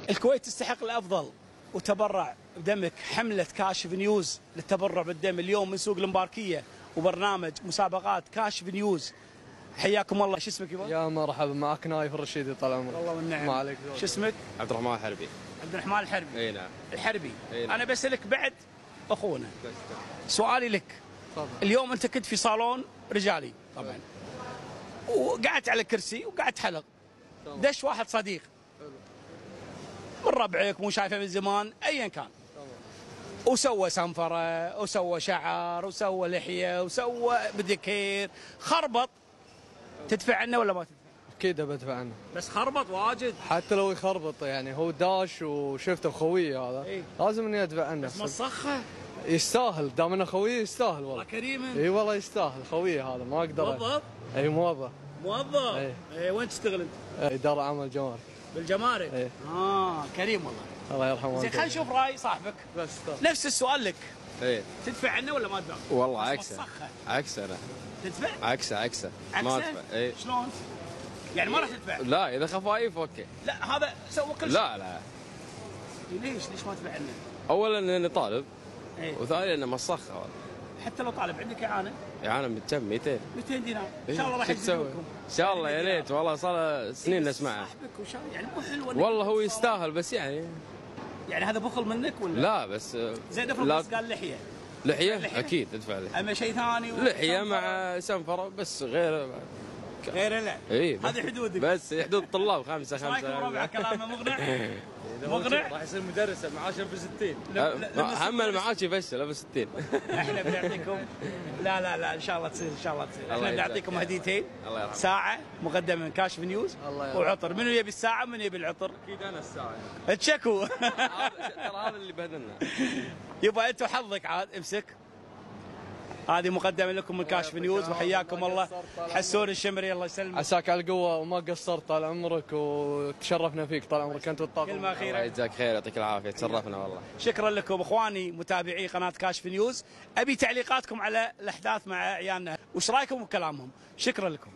الكويت تستحق الافضل وتبرع بدمك. حمله كاشف نيوز للتبرع بالدم اليوم من سوق المباركيه وبرنامج مسابقات كاشف نيوز. حياكم الله. شو اسمك يبا؟ يا مرحبا، معك نايف الرشيدي طال عمرك. والله والنعم. ما عليك. شو اسمك؟ عبد الرحمن الحربي. عبد الرحمن الحربي. اي نعم. الحربي. نعم. انا بسالك بعد اخونا. سؤالي لك. طبعا. اليوم انت كنت في صالون رجالي طبعا. وقعدت على كرسي وقعدت حلق. دش واحد صديق. من ربعك مو شايفه من زمان ايا كان. وسوى سنفره وسوى شعر وسوى لحيه وسوى بديكير خربط. تدفع عنه ولا ما تدفع؟ اكيد بدفع عنه. بس خربط واجد. حتى لو يخربط يعني هو داش وشفته خويه هذا. إيه؟ لازم اني ادفع عنه. بس مسخه. يستاهل، دام انه خويه يستاهل والله. كريم. اي والله يستاهل، خويه هذا ما اقدر. موظف؟ اي موظف. موظف؟ إيه. ايه وين تشتغل انت؟ اداره عمل جمارك. بالجمارك؟ إيه. كريم والله. الله يرحمه. زين خلينا نشوف راي صاحبك. بس نفس السؤال لك. ايه تدفع عنه ولا ما تدفع؟ والله بس عكسه. مسخة. عكسه انا. تدفع؟ عكسه. ما ادفع. ايه شلون؟ يعني ما راح تدفع؟ لا اذا خفايف اوكي. لا هذا سوى كل شيء. لا ليش ما تدفع عنه؟ اولا اني طالب. ايه؟ وثانيا انه مسخه هذا. حتى لو طالب عندك اعانه؟ اعانه من كم 200. 200 دينار. إيه؟ ان شاء الله راح شو تسوي؟ يجزيكم. ان شاء الله يا ريت والله صار سنين إيه نسمعها. صاحبك يعني مو حلو. والله هو يستاهل بس يعني هذا بخل منك ولا؟ لا بس زين افرض بس قال لحيه. لحيه اكيد ادفع لحيه. اما شيء ثاني لحيه مع سنفره بس غير لا. اي هذه حدودك. بس حدود الطلاب 5 ايش رايكم ربع كلامه مقنع؟ مقنع؟ راح يصير مدرس معاشه ب 60. هم المعاش يفشل ابو 60. احنا بنعطيكم. لا ان شاء الله تصير. احنا بنعطيكم هديتين. ساعه مقدمه من كاشف نيوز وعطر. منو يبي الساعه ومنو يبي العطر؟ اكيد انا الساعه. تشكوا. ترى هذا اللي بهدلنا. يبا انت وحظك عاد امسك. هذه مقدمه لكم من كاشف نيوز وحياكم الله. حسون الشمري الله يسلمك. عساك على القوه وما قصرت طال عمرك وتشرفنا فيك طال عمرك انت والطاقم. كلمه اخيره. الله يجزاك خير يعطيك العافيه تشرفنا والله. شكرا لكم اخواني متابعي قناه كاشف نيوز. ابي تعليقاتكم على الاحداث مع عيالنا. وش رايكم بكلامهم؟ شكرا لكم.